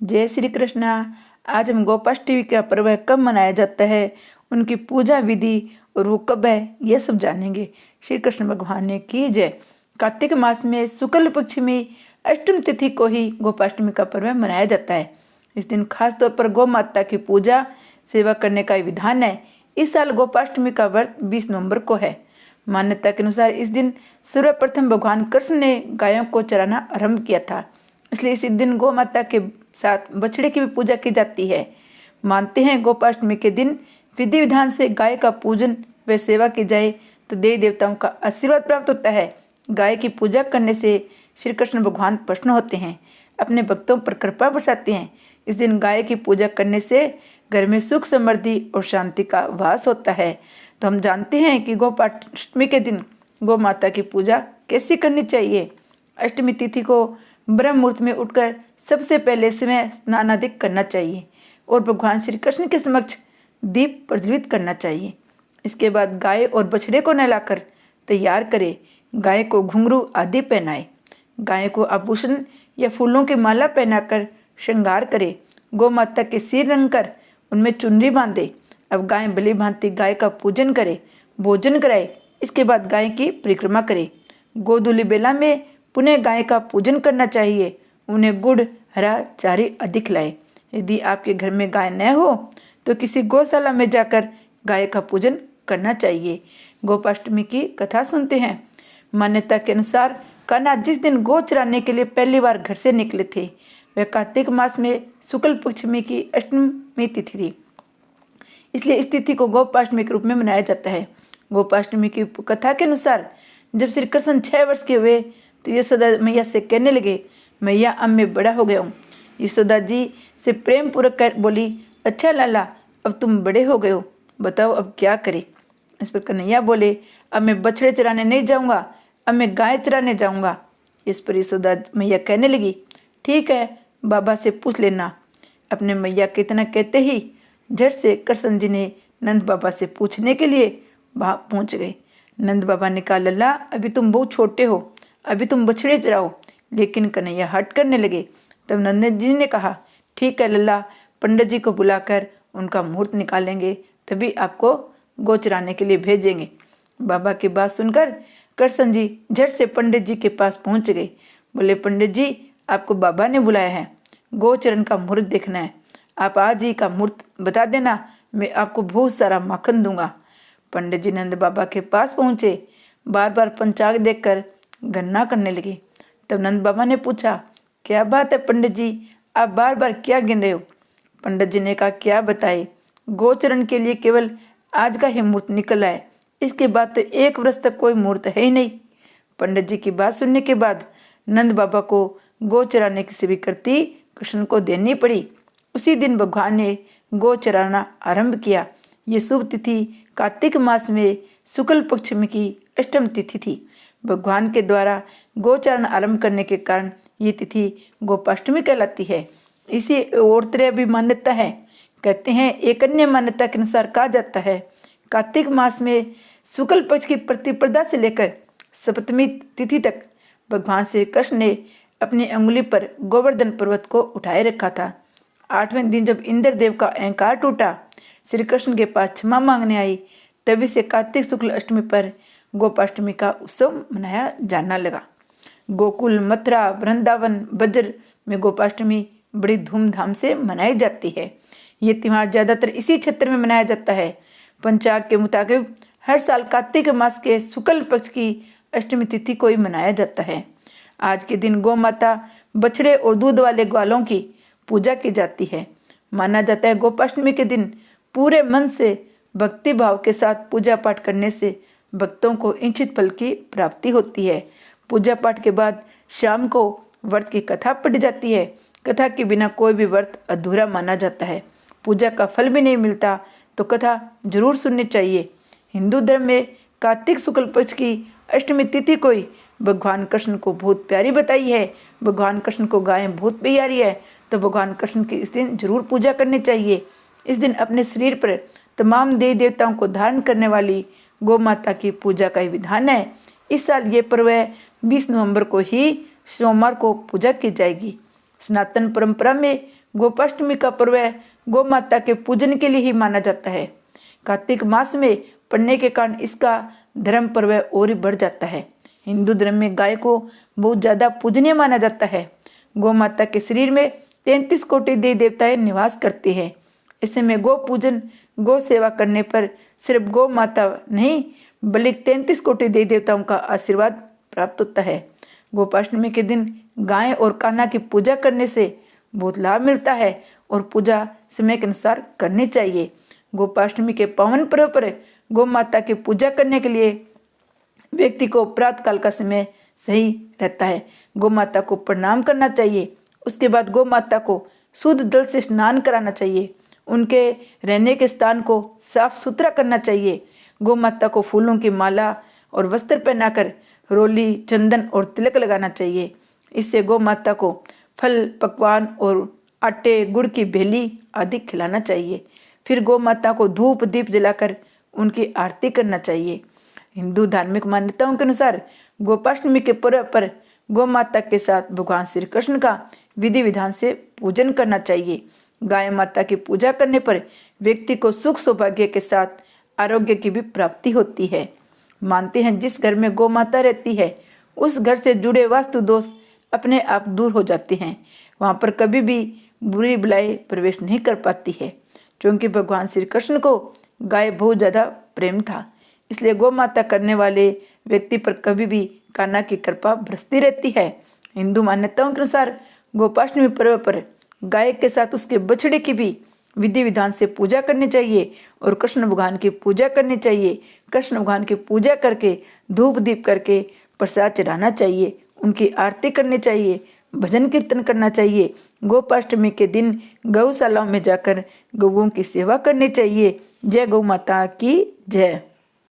जय श्री कृष्णा। आज हम गोपाष्टमी का पर्व कब मनाया जाता है, उनकी पूजा विधि और वो कब है, यह सब जानेंगे। श्री कृष्ण भगवान ने की जय। कार्तिक मास में शुक्ल पक्ष में अष्टमी तिथि को ही गोपाष्टमी का पर्व मनाया जाता है। इस दिन खास तौर पर गौ माता की पूजा सेवा करने का विधान है। इस साल गोपाष्टमी का व्रत 20 नवंबर को है। मान्यता के अनुसार इस दिन सर्वप्रथम भगवान कृष्ण ने गायों को चराना आरंभ किया था, इसलिए इस दिन गौ माता के साथ बछड़े की भी पूजा की जाती है। मानते हैं गोपाष्टमी के दिन विधि विधान से गाय का पूजन व सेवा की जाए तो देवी देवताओं का आशीर्वाद प्राप्त होता है। गाय की पूजा करने से श्री कृष्ण भगवान प्रसन्न होते हैं, अपने भक्तों पर कृपा बरसाते हैं। इस दिन गाय की पूजा करने से घर में सुख समृद्धि और शांति का वास होता है। तो हम जानते हैं कि गोपाष्टमी के दिन गौ माता की पूजा कैसे करनी चाहिए। अष्टमी तिथि को ब्रह्म मुहूर्त में उठकर सबसे पहले समय स्नान आदि करना चाहिए और भगवान श्री कृष्ण के समक्ष दीप प्रज्वलित करना चाहिए। इसके बाद गाय और बछड़े को नहलाकर तैयार करे। गाय को घुंघरू आदि पहनाए। गाय को आभूषण या फूलों की माला पहनाकर श्रृंगार करे। गौ माता के सिर रंग कर उनमें चुनरी बांधे। अब गाय भली भांति गाय का पूजन करे, भोजन कराए। इसके बाद गाय की परिक्रमा करे। गोधूली बेला में पुनः गाय का पूजन करना चाहिए। उन्हें गुड़, हरा चारी आदि खिलाए। यदि आपके घर में गाय न हो तो किसी गौशाला में जाकर गाय का पूजन करना चाहिए। गोपाष्टमी की कथा सुनते हैं। मान्यता के अनुसार कान्हा जिस दिन गौ चराने के लिए पहली बार घर से निकले थे वह कार्तिक मास में शुक्ल पक्षमी की अष्टमी तिथि थी, इसलिए इस तिथि को गोपाष्टमी के रूप में मनाया जाता है। गोपाष्टमी की कथा के अनुसार जब श्री कृष्ण 6 वर्ष के हुए तो यशोदा मैया से कहने लगे, मैया अब मैं बड़ा हो गया हूँ। यशोदा जी से प्रेम पूर्वक कर बोली, अच्छा लाला अब तुम बड़े हो गए हो, बताओ अब क्या करें। इस पर कन्हैया बोले, अब मैं बछड़े चराने नहीं जाऊँगा, अब मैं गाय चराने जाऊँगा। इस पर यशोदा मैया कहने लगी, ठीक है बाबा से पूछ लेना। अपने मैया के इतना कहते ही झट से कृष्ण जी ने नंद बाबा से पूछने के लिए वहाँ पहुँच गए। नंद बाबा ने कहा, लल्ला अभी तुम बहुत छोटे हो, अभी तुम बछड़े चराओ। लेकिन कन्हैया हट करने लगे। तब नंद जी ने कहा, ठीक है लल्ला, पंडित जी को बुलाकर उनका मुहूर्त निकालेंगे, तभी आपको गौ चराने के लिए भेजेंगे। बाबा की बात सुनकर कृष्ण जी झट से पंडित जी के पास पहुंच गए। बोले, पंडित जी आपको बाबा ने बुलाया है, गोचरण का मुहूर्त देखना है, आप आज ही का मुहूर्त बता देना, मैं आपको बहुत सारा माखन दूंगा। पंडित जी नंद बाबा के पास पहुंचे। बार बार पंचांग देखकर गणना करने लगे। तब नंद बाबा ने पूछा, क्या बात है पंडित जी, आप बार बार क्या गिन रहे हो। पंडित जी ने कहा, क्या बताए, गोचरण के लिए केवल आज का ही मुहूर्त निकला है, इसके बाद तो 1 वर्ष तक कोई मुहूर्त है ही नहीं। पंडित जी की बात सुनने के बाद नंद बाबा को गौ चराने की स्वीकृति कृष्ण को देनी पड़ी। उसी दिन भगवान ने गौ चराना आरंभ किया। ये शुभ तिथि कार्तिक मास में शुक्ल पक्ष में की अष्टम तिथि थी। भगवान के द्वारा गौ चरण आरंभ करने के कारण ये तिथि गोपाष्टमी कहलाती है। इसी और तरह भी मान्यता है। कहते हैं एक अन्य मान्यता के अनुसार कहा जाता है, कार्तिक मास में शुक्ल पक्ष की प्रतिपदा से लेकर सप्तमी तिथि तक भगवान श्री कृष्ण ने अपनी अंगुली पर गोवर्धन पर्वत को उठाए रखा था। 8वें दिन जब इंद्रदेव का अहंकार टूटा, श्री कृष्ण के पास क्षमा मांगने आई, तभी से कार्तिक शुक्ल अष्टमी पर गोपाष्टमी का उत्सव मनाया जाना लगा। गोकुल, मथुरा, वृंदावन, ब्रज में गोपाष्टमी बड़ी धूमधाम से मनाई जाती है। ये त्यौहार ज़्यादातर इसी क्षेत्र में मनाया जाता है। पंचांग के मुताबिक हर साल कार्तिक मास के शुक्ल पक्ष की अष्टमी तिथि को ही मनाया जाता है। आज के दिन गौ माता, बछड़े और दूध वाले ग्वालों की पूजा की जाती है। माना जाता है गोपाष्टमी के दिन पूरे मन से भक्ति भाव के साथ पूजा पाठ करने से भक्तों को इच्छित फल की प्राप्ति होती है। पूजा पाठ के बाद शाम को व्रत की कथा पढ़ी जाती है। कथा के बिना कोई भी व्रत अधूरा माना जाता है। पूजा का फल भी नहीं मिलता तो कथा जरूर सुननी चाहिए। हिंदू धर्म में कार्तिक शुक्ल पक्ष की अष्टमी तिथि को ही भगवान कृष्ण को बहुत प्यारी बताई है। भगवान कृष्ण को गायें बहुत प्यारी है, तो भगवान कृष्ण की इस दिन जरूर पूजा करनी चाहिए। इस दिन अपने शरीर पर तमाम देवी देवताओं को धारण करने वाली गौ माता की पूजा का विधान है। इस साल ये पर्व 20 नवंबर को ही सोमवार को पूजा की जाएगी। सनातन परंपरा में गोपाष्टमी का पर्व गौ माता के पूजन के लिए ही माना जाता है। कार्तिक मास में पड़ने के कारण इसका धर्म पर्व और ही बढ़ जाता है। हिंदू धर्म में गाय को बहुत ज्यादा पूजनीय माना जाता है। गौ माता के शरीर में 33 कोटि देवी देवताएं निवास करते हैं। ऐसे में गौ पूजन, गौ सेवा करने पर सिर्फ गौ माता नहीं बल्कि 33 कोटि देवी देवताओं का आशीर्वाद प्राप्त होता है। गोपाष्टमी के दिन गाय और कान्हा की पूजा करने से बहुत लाभ मिलता है और पूजा समय के अनुसार करनी चाहिए। गोपाष्टमी के पावन पर्व पर गौ माता की पूजा करने के लिए व्यक्ति को प्रातः काल का समय सही रहता है। गौ माता को प्रणाम करना चाहिए। उसके बाद गौ माता को शुद्ध जल से स्नान कराना चाहिए। उनके रहने के स्थान को साफ सुथरा करना चाहिए। गौ माता को फूलों की माला और वस्त्र पहनाकर रोली, चंदन और तिलक लगाना चाहिए। इससे गौ माता को फल, पकवान और आटे गुड़ की भेली आदि खिलाना चाहिए। फिर गौ माता को धूप दीप जलाकर उनकी आरती करना चाहिए। हिंदू धार्मिक मान्यताओं के अनुसार गोपाष्टमी के पर्व पर गौ माता के साथ भगवान श्री कृष्ण का विधि विधान से पूजन करना चाहिए। गाय माता की पूजा करने पर व्यक्ति को सुख सौभाग्य के साथ आरोग्य की भी प्राप्ति होती है। मानते हैं जिस घर में गौ माता रहती है उस घर से जुड़े वास्तु दोष अपने आप दूर हो जाते हैं। वहां पर कभी भी बुरी बुलाई प्रवेश नहीं कर पाती है। क्योंकि भगवान श्री कृष्ण को गाय बहुत ज्यादा प्रेम था, इसलिए गौ माता करने वाले व्यक्ति पर कभी भी कान्हा की कृपा बरसती रहती है। हिंदू मान्यताओं के अनुसार गोपाष्टमी पर्व पर गाय के साथ उसके बछड़े की भी विधि विधान से पूजा करनी चाहिए और कृष्ण भगवान की पूजा करनी चाहिए। कृष्ण भगवान की पूजा करके धूप दीप करके प्रसाद चढ़ाना चाहिए, उनकी आरती करनी चाहिए, भजन कीर्तन करना चाहिए। गोपाष्टमी के दिन गौशालाओं में जाकर गौओं की सेवा करनी चाहिए। जय गौ माता की जय।